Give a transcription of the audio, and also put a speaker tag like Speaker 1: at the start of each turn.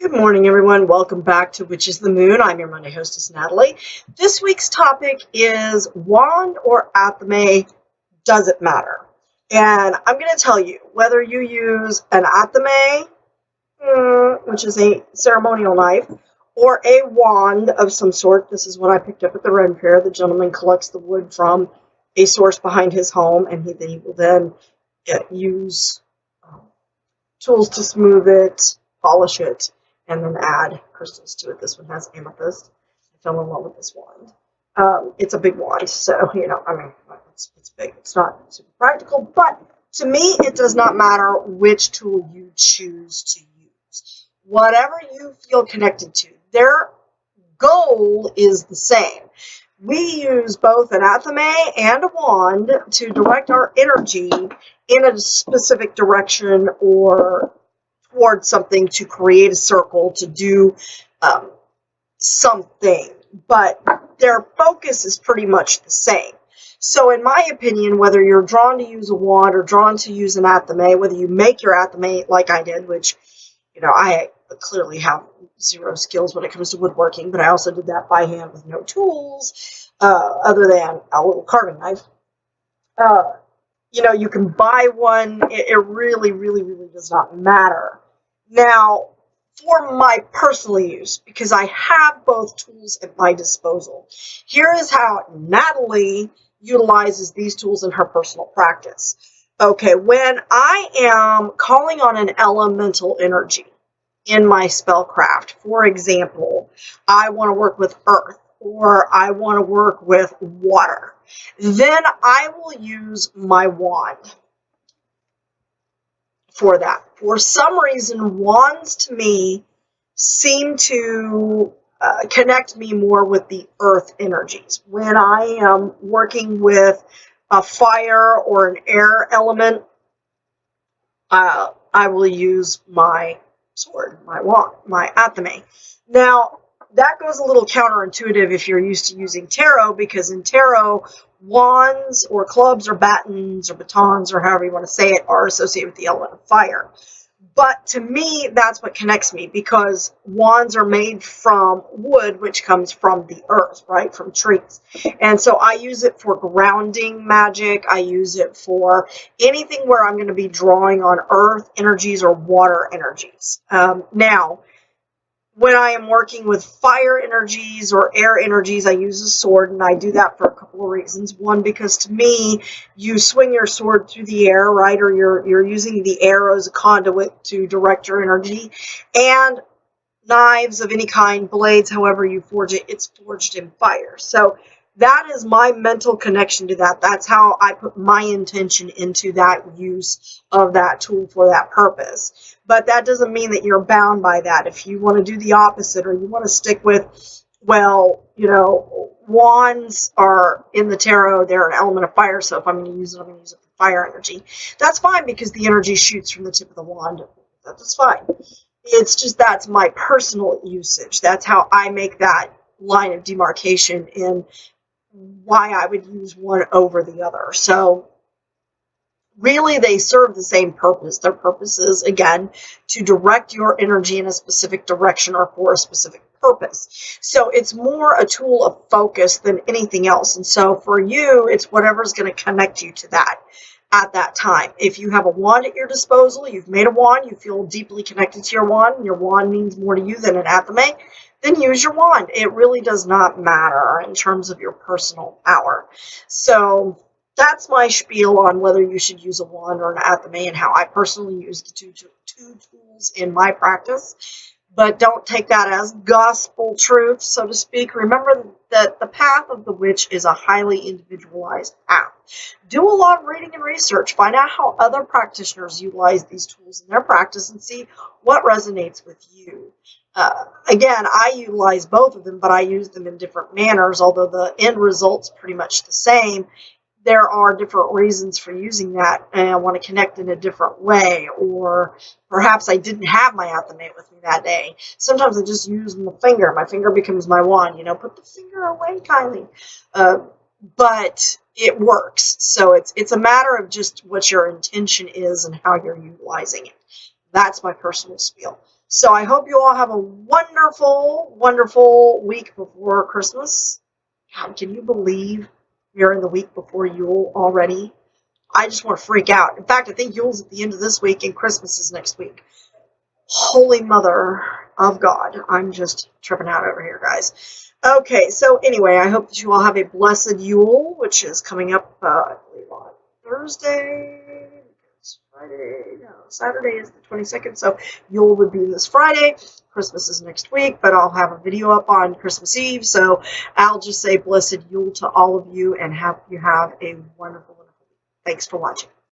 Speaker 1: Good morning, everyone. Welcome back to Which is the Moon. I'm your Monday hostess, Natalie. This week's topic is Wand or Athame, does it matter? And I'm going to tell you, whether you use an Athame, which is a ceremonial knife, or a wand of some sort. This is what I picked up at the Ren Fair. The gentleman collects the wood from a source behind his home, and he will then use tools to smooth it, polish it, and then add crystals to it. This one has amethyst. I fell in love with this wand. It's a big wand, so, it's big. It's not super practical, but to me, it does not matter which tool you choose to use. Whatever you feel connected to, their goal is the same. We use both an Athame and a wand to direct our energy in a specific direction or towards something, to create a circle, to do something, but their focus is pretty much the same. So in my opinion, whether you're drawn to use a wand or drawn to use an Athame, whether you make your Athame like I did, which, I clearly have zero skills when it comes to woodworking, but I also did that by hand with no tools other than a little carving knife. You can buy one. It really, really, really does not matter. Now, for my personal use, because I have both tools at my disposal, here is how Natalie utilizes these tools in her personal practice. Okay, when I am calling on an elemental energy in my spellcraft, for example, I want to work with earth, or I want to work with water, then I will use my wand for that. For some reason, wands to me seem to connect me more with the earth energies. When I am working with a fire or an air element, I will use my sword, my wand, my Athame. Now, that goes a little counterintuitive if you're used to using tarot, because in tarot, wands or clubs or batons or batons or however you want to say it are associated with the element of fire. But to me, that's what connects me, because wands are made from wood, which comes from the earth, right, from trees. And so I use it for grounding magic. I use it for anything where I'm going to be drawing on earth energies or water energies. Now, when I am working with fire energies or air energies, I use a sword, and I do that for a couple of reasons. One, because to me, you swing your sword through the air, right, or you're using the air as a conduit to direct your energy. And knives of any kind, blades, however you forge it, it's forged in fire. So that is my mental connection to that. That's how I put my intention into that use of that tool for that purpose. But that doesn't mean that you're bound by that. If you want to do the opposite, or you want to stick with, well, wands are in the tarot, they're an element of fire, so if I'm going to use it, I'm going to use it for fire energy. That's fine, because the energy shoots from the tip of the wand. That's fine. It's just that's my personal usage. That's how I make that line of demarcation in why I would use one over the other. So really, they serve the same purpose. Their purpose is, again, to direct your energy in a specific direction or for a specific purpose. So it's more a tool of focus than anything else. And so for you, it's whatever's going to connect you to that at that time. If you have a wand at your disposal, you've made a wand, you feel deeply connected to your wand, and your wand means more to you than an Athame, then use your wand. It really does not matter in terms of your personal power. So that's my spiel on whether you should use a wand or an Athame, and how I personally use the two tools in my practice. But don't take that as gospel truth, so to speak. Remember that the path of the witch is a highly individualized path. Do a lot of reading and research. Find out how other practitioners utilize these tools in their practice and see what resonates with you. Again, I utilize both of them, but I use them in different manners. Although the end result's pretty much the same, there are different reasons for using that, and I want to connect in a different way. Or perhaps I didn't have my Athame with me that day. Sometimes I just use my finger. My finger becomes my wand. Put the finger away kindly. But it works. So it's a matter of just what your intention is and how you're utilizing it. That's my personal spiel. So I hope you all have a wonderful, wonderful week before Christmas. God, can you believe we're in the week before Yule already? I just want to freak out. In fact, I think Yule's at the end of this week and Christmas is next week. Holy Mother of God. I'm just tripping out over here, guys. Okay, so anyway, I hope that you all have a blessed Yule, which is coming up, I believe, on Thursday. It's Friday. No, Saturday is the 22nd, so Yule would be this Friday. Christmas is next week, but I'll have a video up on Christmas Eve, so I'll just say blessed Yule to all of you, and have a wonderful, wonderful week. Thanks for watching.